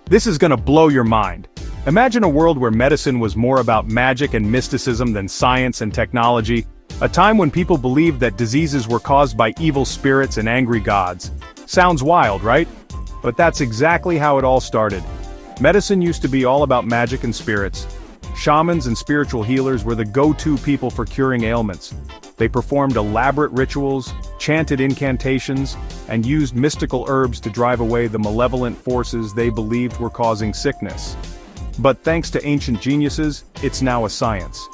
This is gonna blow your mind. Imagine a world where medicine was more about magic and mysticism than science and technology, a time when people believed that diseases were caused by evil spirits and angry gods. Sounds wild, right? But that's exactly how it all started. Medicine used to be all about magic and spirits. Shamans and spiritual healers were the go-to people for curing ailments. They performed elaborate rituals, chanted incantations, and used mystical herbs to drive away the malevolent forces they believed were causing sickness. But thanks to ancient geniuses, it's now a science.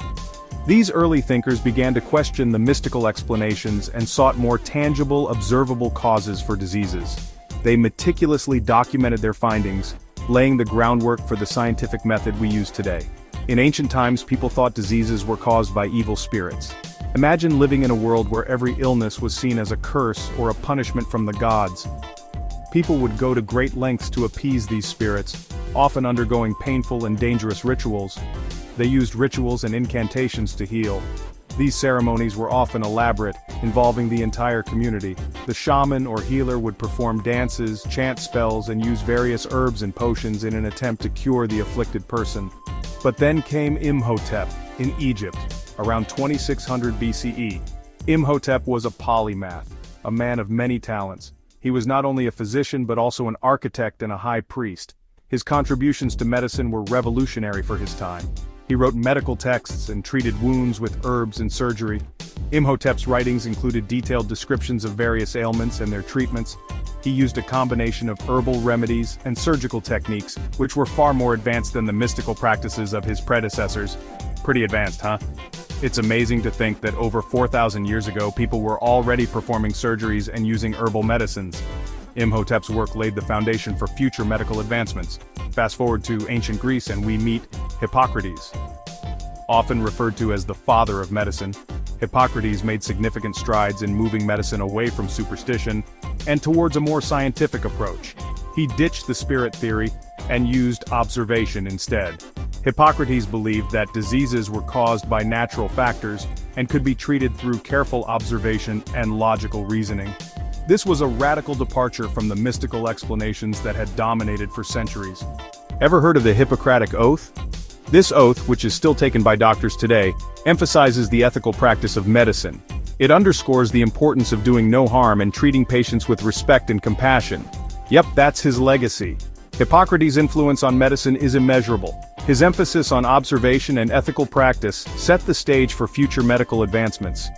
These early thinkers began to question the mystical explanations and sought more tangible, observable causes for diseases. They meticulously documented their findings, laying the groundwork for the scientific method we use today. In ancient times, people thought diseases were caused by evil spirits. Imagine living in a world where every illness was seen as a curse or a punishment from the gods. People would go to great lengths to appease these spirits, often undergoing painful and dangerous rituals. They used rituals and incantations to heal. These ceremonies were often elaborate, involving the entire community. The shaman or healer would perform dances, chant spells, and use various herbs and potions in an attempt to cure the afflicted person. But then came Imhotep, in Egypt, around 2600 BCE. Imhotep was a polymath, a man of many talents. He was not only a physician but also an architect and a high priest. His contributions to medicine were revolutionary for his time. He wrote medical texts and treated wounds with herbs and surgery. Imhotep's writings included detailed descriptions of various ailments and their treatments. He used a combination of herbal remedies and surgical techniques, which were far more advanced than the mystical practices of his predecessors. Pretty advanced, huh? It's amazing to think that over 4,000 years ago, people were already performing surgeries and using herbal medicines. Imhotep's work laid the foundation for future medical advancements. Fast forward to ancient Greece and we meet Hippocrates. Often referred to as the father of medicine, Hippocrates made significant strides in moving medicine away from superstition and towards a more scientific approach. He ditched the spirit theory and used observation instead. Hippocrates believed that diseases were caused by natural factors and could be treated through careful observation and logical reasoning. This was a radical departure from the mystical explanations that had dominated for centuries. Ever heard of the Hippocratic Oath? This oath, which is still taken by doctors today, emphasizes the ethical practice of medicine. It underscores the importance of doing no harm and treating patients with respect and compassion. Yep, that's his legacy. Hippocrates' influence on medicine is immeasurable. His emphasis on observation and ethical practice set the stage for future medical advancements.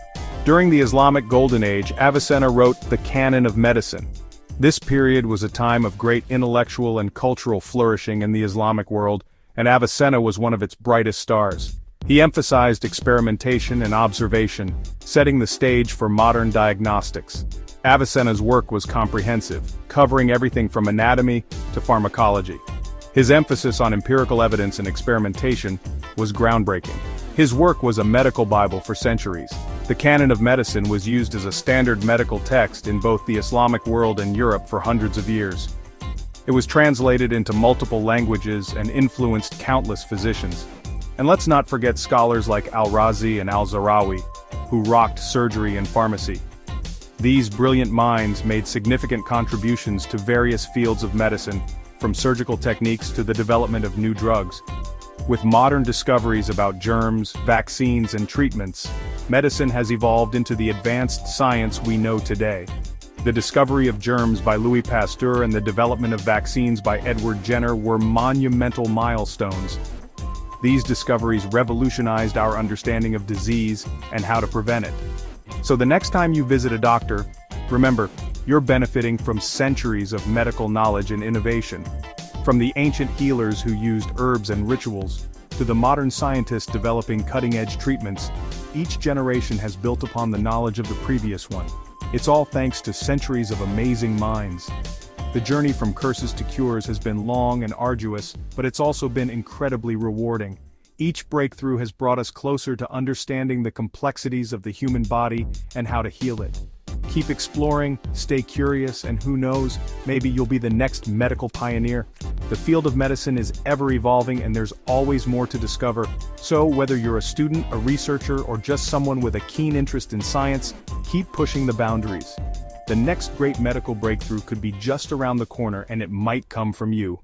During the Islamic Golden Age, Avicenna wrote the Canon of Medicine. This period was a time of great intellectual and cultural flourishing in the Islamic world, and Avicenna was one of its brightest stars. He emphasized experimentation and observation, setting the stage for modern diagnostics. Avicenna's work was comprehensive, covering everything from anatomy to pharmacology. His emphasis on empirical evidence and experimentation was groundbreaking. His work was a medical Bible for centuries. The Canon of Medicine was used as a standard medical text in both the Islamic world and Europe for hundreds of years. It was translated into multiple languages and influenced countless physicians. And let's not forget scholars like Al-Razi and Al-Zahrawi, who rocked surgery and pharmacy. These brilliant minds made significant contributions to various fields of medicine, from surgical techniques to the development of new drugs. With modern discoveries about germs, vaccines, and treatments, medicine has evolved into the advanced science we know today. The discovery of germs by Louis Pasteur and the development of vaccines by Edward Jenner were monumental milestones. These discoveries revolutionized our understanding of disease and how to prevent it. So the next time you visit a doctor, remember, you're benefiting from centuries of medical knowledge and innovation. From the ancient healers who used herbs and rituals, to the modern scientists developing cutting-edge treatments, each generation has built upon the knowledge of the previous one. It's all thanks to centuries of amazing minds. The journey from curses to cures has been long and arduous, but it's also been incredibly rewarding. Each breakthrough has brought us closer to understanding the complexities of the human body and how to heal it. Keep exploring, stay curious, and who knows, maybe you'll be the next medical pioneer. The field of medicine is ever evolving and there's always more to discover. So whether you're a student, a researcher, or just someone with a keen interest in science, keep pushing the boundaries. The next great medical breakthrough could be just around the corner and it might come from you.